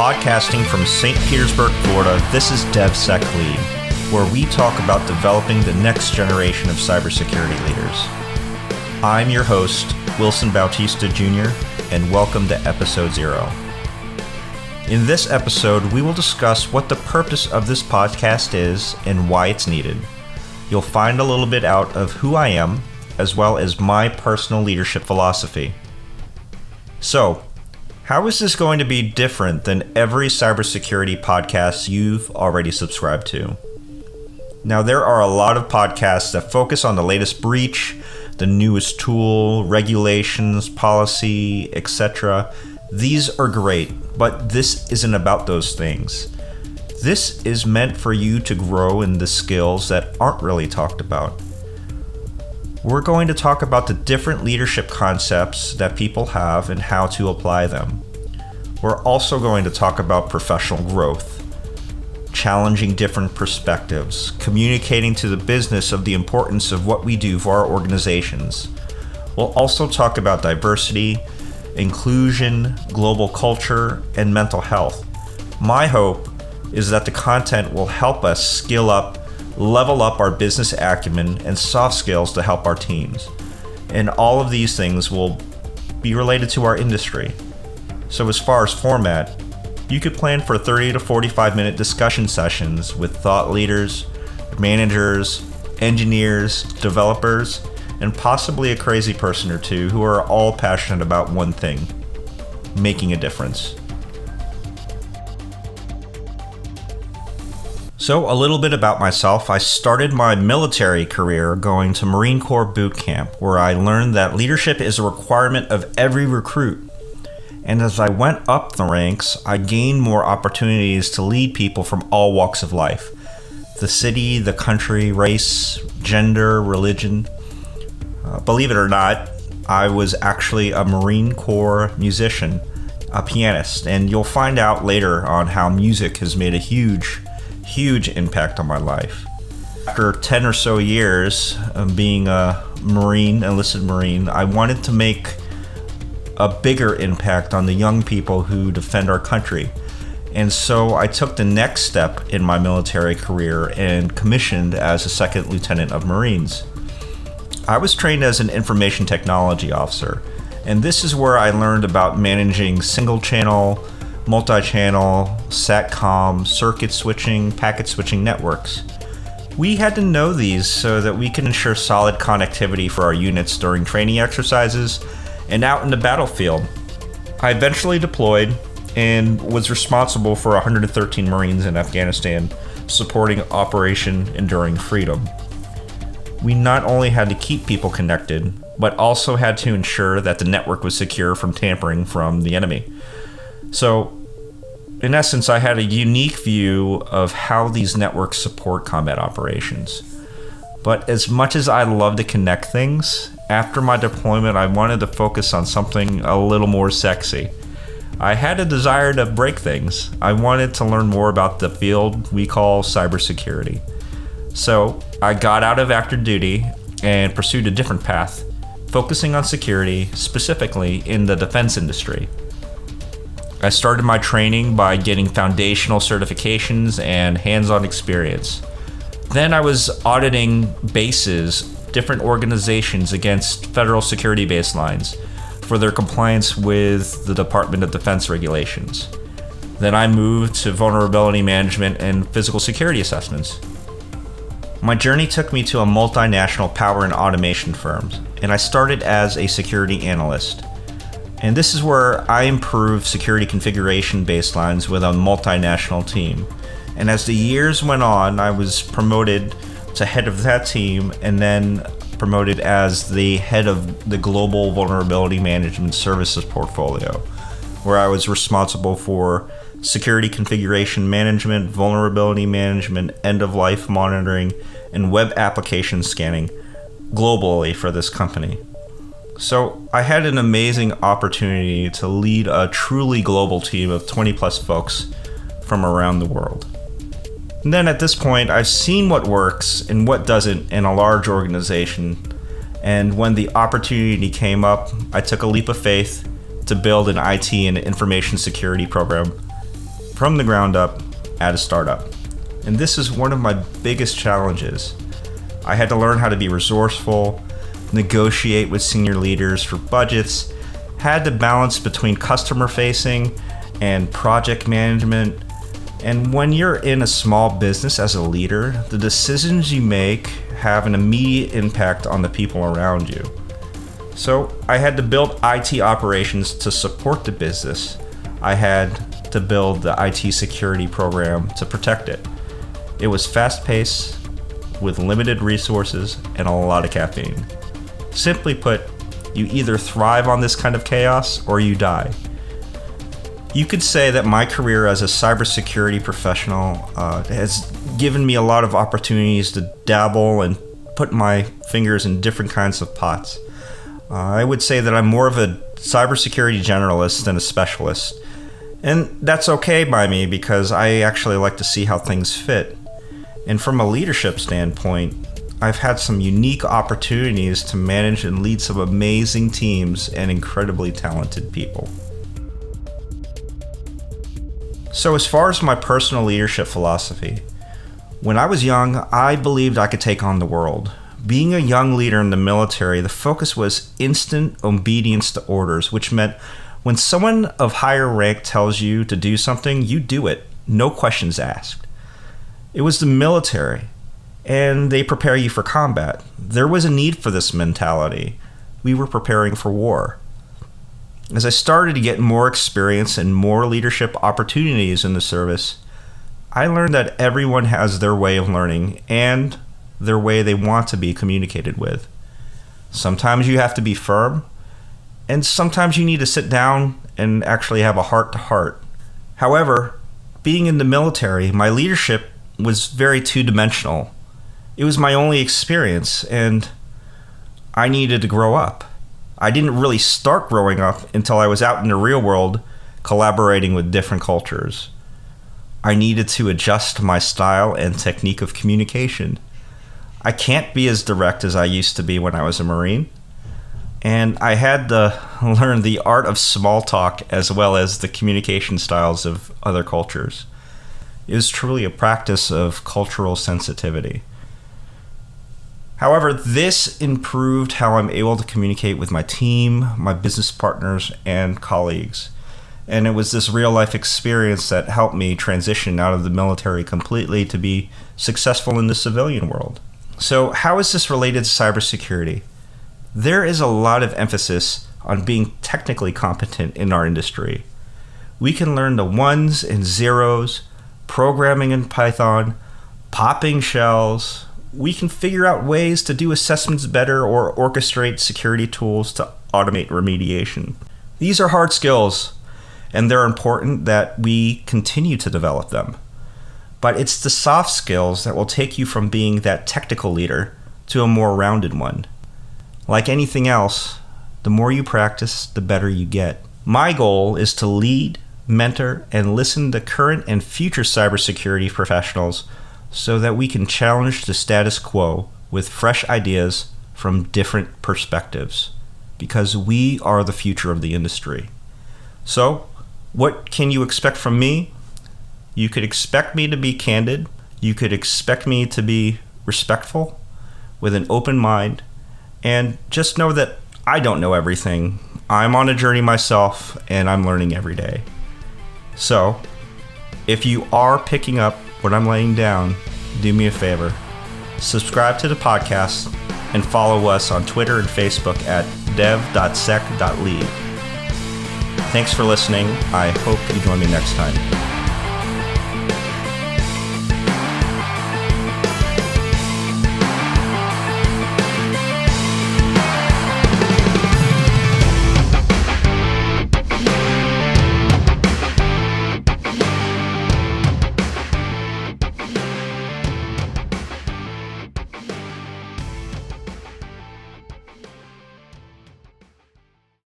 Podcasting from St. Petersburg, Florida, this is DevSecLead, where we talk about developing the next generation of cybersecurity leaders. I'm your host, Wilson Bautista Jr., and welcome to Episode 0. In this episode, we will discuss what the purpose of this podcast is and why it's needed. You'll find a little bit out of who I am, as well as my personal leadership philosophy. So, how is this going to be different than every cybersecurity podcast you've already subscribed to? Now, there are a lot of podcasts that focus on the latest breach, the newest tool, regulations, policy, etc. These are great, but this isn't about those things. This is meant for you to grow in the skills that aren't really talked about. We're going to talk about the different leadership concepts that people have and how to apply them. We're also going to talk about professional growth, challenging different perspectives, communicating to the business of the importance of what we do for our organizations. We'll also talk about diversity, inclusion, global culture, and mental health. My hope is that the content will help us skill up, level up our business acumen and soft skills to help our teams. And all of these things will be related to our industry. So as far as format, you could plan for 30 to 45 minute discussion sessions with thought leaders, managers, engineers, developers, and possibly a crazy person or two who are all passionate about one thing: making a difference. So a little bit about myself. I started my military career going to Marine Corps boot camp, where I learned that leadership is a requirement of every recruit. And as I went up the ranks, I gained more opportunities to lead people from all walks of life: the city, the country, race, gender, religion. Believe it or not, I was actually a Marine Corps musician, a pianist, and you'll find out later on how music has made a huge impact on my life. After 10 or so years of being a Marine, enlisted Marine, I wanted to make a bigger impact on the young people who defend our country. And so I took the next step in my military career and commissioned as a second lieutenant of Marines. I was trained as an information technology officer, and this is where I learned about managing single channel, multi-channel, SATCOM, circuit switching, packet switching networks. We had to know these so that we can ensure solid connectivity for our units during training exercises and out in the battlefield. I eventually deployed and was responsible for 113 Marines in Afghanistan, supporting Operation Enduring Freedom. We not only had to keep people connected, but also had to ensure that the network was secure from tampering from the enemy. So, in essence, I had a unique view of how these networks support combat operations. But as much as I love to connect things, after my deployment, I wanted to focus on something a little more sexy. I had a desire to break things. I wanted to learn more about the field we call cybersecurity. So I got out of active duty and pursued a different path, focusing on security, specifically in the defense industry. I started my training by getting foundational certifications and hands-on experience. Then I was auditing bases, different organizations against federal security baselines for their compliance with the Department of Defense regulations. Then I moved to vulnerability management and physical security assessments. My journey took me to a multinational power and automation firm, and I started as a security analyst. And this is where I improved security configuration baselines with a multinational team. And as the years went on, I was promoted to head of that team and then promoted as the head of the global vulnerability management services portfolio, where I was responsible for security configuration management, vulnerability management, end-of-life monitoring, and web application scanning globally for this company. So I had an amazing opportunity to lead a truly global team of 20 plus folks from around the world. And then at this point, I've seen what works and what doesn't in a large organization. And when the opportunity came up, I took a leap of faith to build an IT and information security program from the ground up at a startup. And this is one of my biggest challenges. I had to learn how to be resourceful, negotiate with senior leaders for budgets, had to balance between customer facing and project management. And when you're in a small business as a leader, the decisions you make have an immediate impact on the people around you. So I had to build IT operations to support the business. I had to build the IT security program to protect it. It was fast-paced, with limited resources and a lot of caffeine. Simply put, you either thrive on this kind of chaos or you die. You could say that my career as a cybersecurity professional has given me a lot of opportunities to dabble and put my fingers in different kinds of pots. I would say that I'm more of a cybersecurity generalist than a specialist. And that's okay by me because I actually like to see how things fit. And from a leadership standpoint, I've had some unique opportunities to manage and lead some amazing teams and incredibly talented people. So as far as my personal leadership philosophy, when I was young, I believed I could take on the world. Being a young leader in the military, the focus was instant obedience to orders, which meant when someone of higher rank tells you to do something, you do it, no questions asked. It was the military, and they prepare you for combat. There was a need for this mentality. We were preparing for war. As I started to get more experience and more leadership opportunities in the service, I learned that everyone has their way of learning and their way they want to be communicated with. Sometimes you have to be firm, and sometimes you need to sit down and actually have a heart-to-heart. However, being in the military, my leadership was very two-dimensional. It was my only experience, and I needed to grow up. I didn't really start growing up until I was out in the real world collaborating with different cultures. I needed to adjust my style and technique of communication. I can't be as direct as I used to be when I was a Marine, and I had to learn the art of small talk as well as the communication styles of other cultures. It was truly a practice of cultural sensitivity. However, this improved how I'm able to communicate with my team, my business partners, and colleagues. And it was this real-life experience that helped me transition out of the military completely to be successful in the civilian world. So how is this related to cybersecurity? There is a lot of emphasis on being technically competent in our industry. We can learn the ones and zeros, programming in Python, popping shells. We can figure out ways to do assessments better or orchestrate security tools to automate remediation. These are hard skills, and they're important that we continue to develop them. But it's the soft skills that will take you from being that technical leader to a more rounded one. Like anything else, the more you practice, the better you get. My goal is to lead, mentor, and listen to current and future cybersecurity professionals so that we can challenge the status quo with fresh ideas from different perspectives, because we are the future of the industry. So, what can you expect from me? You could expect me to be candid. You could expect me to be respectful, with an open mind, and just know that I don't know everything. I'm on a journey myself, and I'm learning every day. So, if you are picking up what I'm laying down, do me a favor. Subscribe to the podcast and follow us on Twitter and Facebook at dev.sec.lead. Thanks for listening. I hope you join me next time.